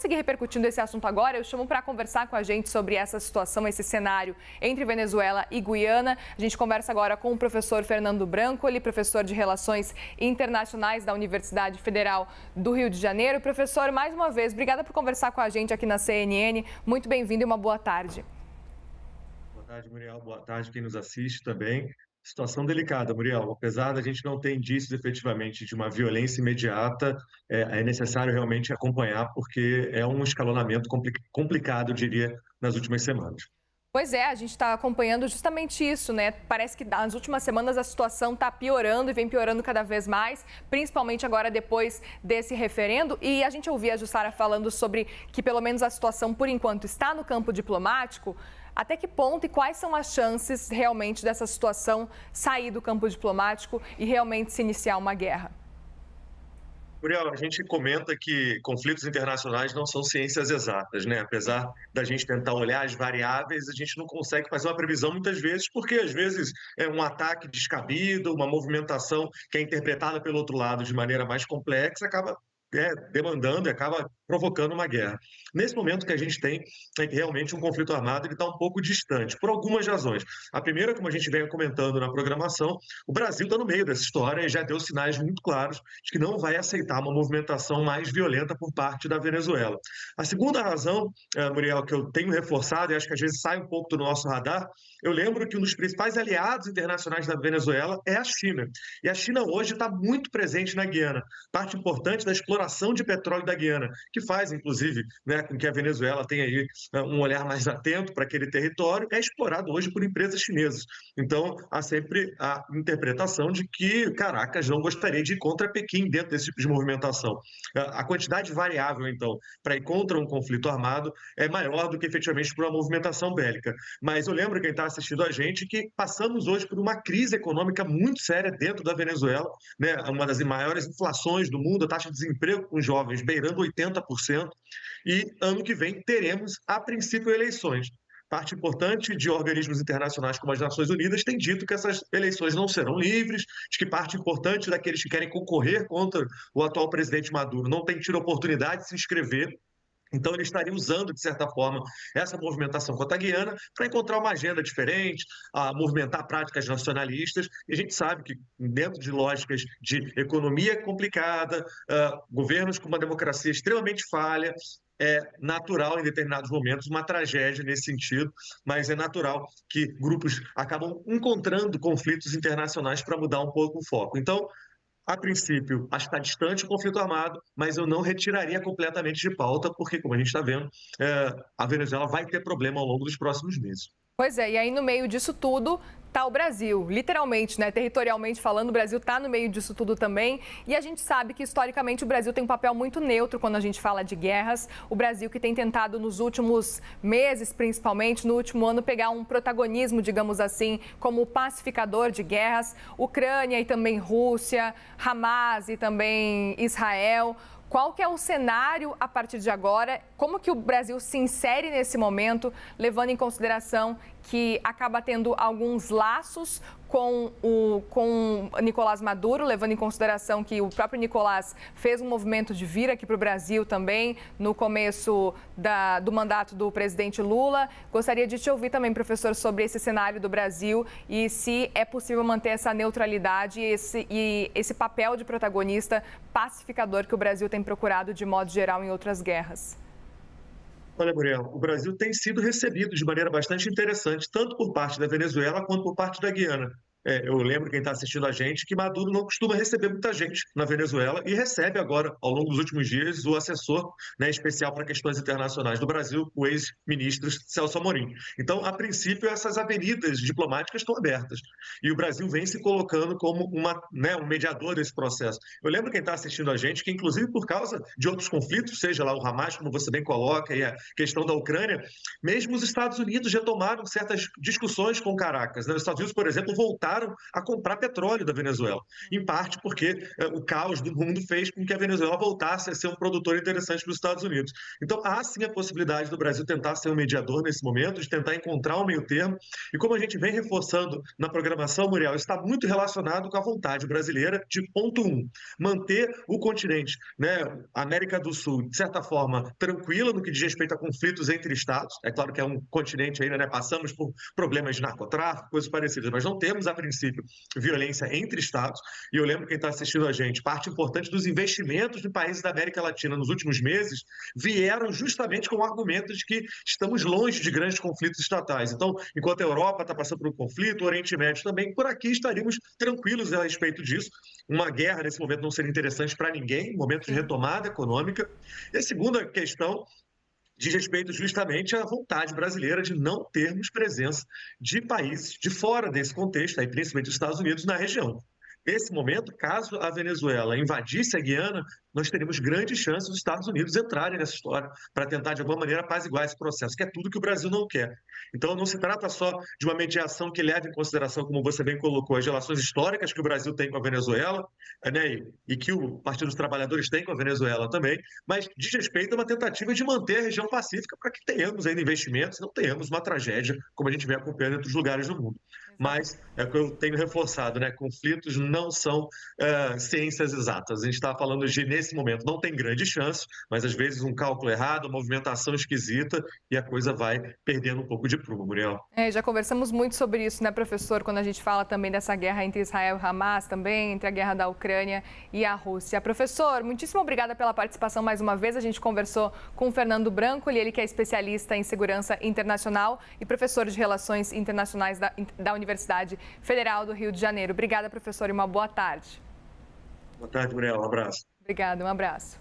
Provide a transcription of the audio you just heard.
Seguir repercutindo esse assunto agora, eu chamo para conversar com a gente sobre essa situação, esse cenário entre Venezuela e Guiana. A gente conversa agora com o professor Fernando Branco, ele é professor de Relações Internacionais da Universidade Federal do Rio de Janeiro. Professor, mais uma vez, obrigada por conversar com a gente aqui na CNN. Muito bem-vindo e uma boa tarde. Boa tarde, Muriel. Boa tarde, quem nos assiste também. Situação delicada, Muriel. Apesar da gente não ter indícios efetivamente de uma violência imediata, é necessário realmente acompanhar, porque é um escalonamento complicado, eu diria, nas últimas semanas. Pois é, a gente está acompanhando justamente isso, né? Parece que nas últimas semanas a situação está piorando e vem piorando cada vez mais, principalmente agora depois desse referendo. E a gente ouvia a Jussara falando sobre que pelo menos a situação, por enquanto, está no campo diplomático. Até que ponto e quais são as chances realmente dessa situação sair do campo diplomático e realmente se iniciar uma guerra? Muriel, a gente comenta que conflitos internacionais não são ciências exatas, né? Apesar da gente tentar olhar as variáveis, a gente não consegue fazer uma previsão muitas vezes, porque às vezes é um ataque descabido, uma movimentação que é interpretada pelo outro lado de maneira mais complexa, acaba demandando e acaba provocando uma guerra. Nesse momento que a gente tem é que realmente um conflito armado ele está um pouco distante, por algumas razões. A primeira, como a gente vem comentando na programação, o Brasil está no meio dessa história e já deu sinais muito claros de que não vai aceitar uma movimentação mais violenta por parte da Venezuela. A segunda razão, Muriel, que eu tenho reforçado e acho que às vezes sai um pouco do nosso radar, eu lembro que um dos principais aliados internacionais da Venezuela é a China. E a China hoje está muito presente na Guiana, parte importante da exploração de petróleo da Guiana, que faz, inclusive, né, com que a Venezuela tenha aí um olhar mais atento para aquele território, é explorado hoje por empresas chinesas. Então, há sempre a interpretação de que Caracas não gostaria de ir contra Pequim dentro desse tipo de movimentação. A quantidade variável, então, para ir contra um conflito armado é maior do que efetivamente por uma movimentação bélica. Mas eu lembro quem está assistindo a gente que passamos hoje por uma crise econômica muito séria dentro da Venezuela, né, uma das maiores inflações do mundo, a taxa de desemprego com jovens beirando 80%, e ano que vem teremos, a princípio, eleições. Parte importante de organismos internacionais como as Nações Unidas tem dito que essas eleições não serão livres, de que parte importante daqueles que querem concorrer contra o atual presidente Maduro não tem tido oportunidade de se inscrever. Então, ele estaria usando, de certa forma, essa movimentação contra a Guiana para encontrar uma agenda diferente, movimentar práticas nacionalistas. E a gente sabe que, dentro de lógicas de economia complicada, governos com uma democracia extremamente falha, é natural, em determinados momentos, uma tragédia nesse sentido, mas é natural que grupos acabam encontrando conflitos internacionais para mudar um pouco o foco. Então, a princípio, acho que está distante o conflito armado, mas eu não retiraria completamente de pauta, porque, como a gente está vendo, a Venezuela vai ter problema ao longo dos próximos meses. Pois é, e aí no meio disso tudo está o Brasil, literalmente, né? Territorialmente falando, o Brasil está no meio disso tudo também. E a gente sabe que historicamente o Brasil tem um papel muito neutro quando a gente fala de guerras. O Brasil que tem tentado nos últimos meses, principalmente no último ano, pegar um protagonismo, digamos assim, como pacificador de guerras. Ucrânia e também Rússia, Hamas e também Israel. Qual que é o cenário a partir de agora? Como que o Brasil se insere nesse momento, levando em consideração que acaba tendo alguns laços com o Nicolás Maduro, levando em consideração que o próprio Nicolás fez um movimento de vir aqui para o Brasil também no começo do mandato do presidente Lula. Gostaria de te ouvir também, professor, sobre esse cenário do Brasil e se é possível manter essa neutralidade e esse papel de protagonista pacificador que o Brasil tem procurado de modo geral em outras guerras. Olha, Muriel, o Brasil tem sido recebido de maneira bastante interessante, tanto por parte da Venezuela quanto por parte da Guiana. Eu lembro quem está assistindo a gente que Maduro não costuma receber muita gente na Venezuela e recebe agora, ao longo dos últimos dias, o assessor, né, especial para questões internacionais do Brasil, o ex-ministro Celso Amorim. Então, a princípio, essas avenidas diplomáticas estão abertas e o Brasil vem se colocando como um mediador desse processo. Eu lembro quem está assistindo a gente que, inclusive por causa de outros conflitos, seja lá o Hamas, como você bem coloca, e a questão da Ucrânia, mesmo os Estados Unidos retomaram certas discussões com Caracas, né? Os Estados Unidos, por exemplo, voltaram começaram a comprar petróleo da Venezuela, em parte porque o caos do mundo fez com que a Venezuela voltasse a ser um produtor interessante para os Estados Unidos. Então, há sim a possibilidade do Brasil tentar ser um mediador nesse momento, de tentar encontrar um meio termo, e como a gente vem reforçando na programação, Muriel, está muito relacionado com a vontade brasileira de, ponto um, manter o continente, né, a América do Sul, de certa forma, tranquila no que diz respeito a conflitos entre estados. É claro que é um continente ainda, né, passamos por problemas de narcotráfico, coisas parecidas, mas não temos, a princípio, violência entre estados. E eu lembro quem está assistindo a gente, parte importante dos investimentos de países da América Latina nos últimos meses vieram justamente com o argumento de que estamos longe de grandes conflitos estatais. Então, enquanto a Europa está passando por um conflito, o Oriente Médio também, por aqui estaríamos tranquilos a respeito disso. Uma guerra nesse momento não seria interessante para ninguém, momento de retomada econômica. E a segunda questão diz respeito justamente à vontade brasileira de não termos presença de países de fora desse contexto, aí, principalmente os Estados Unidos, na região. Nesse momento, caso a Venezuela invadisse a Guiana, nós teríamos grandes chances dos Estados Unidos entrarem nessa história para tentar, de alguma maneira, apaziguar esse processo, que é tudo que o Brasil não quer. Então, não se trata só de uma mediação que leve em consideração, como você bem colocou, as relações históricas que o Brasil tem com a Venezuela, né, e que o Partido dos Trabalhadores tem com a Venezuela também, mas diz respeito a uma tentativa de manter a região pacífica para que tenhamos ainda investimentos e não tenhamos uma tragédia, como a gente vem acompanhando em outros lugares do mundo. Mas é o que eu tenho reforçado, né? Conflitos não são ciências exatas. A gente está falando de, nesse momento, não tem grande chance, mas às vezes um cálculo errado, uma movimentação esquisita e a coisa vai perdendo um pouco de prumo, Muriel. Já conversamos muito sobre isso, né, professor, quando a gente fala também dessa guerra entre Israel e Hamas, também entre a guerra da Ucrânia e a Rússia. Professor, muitíssimo obrigada pela participação mais uma vez. A gente conversou com o Fernando Branco, ele que é especialista em segurança internacional e professor de Relações Internacionais da Universidade Federal do Rio de Janeiro. Obrigada, professor, e uma boa tarde. Boa tarde, Muriel. Um abraço. Obrigada, um abraço.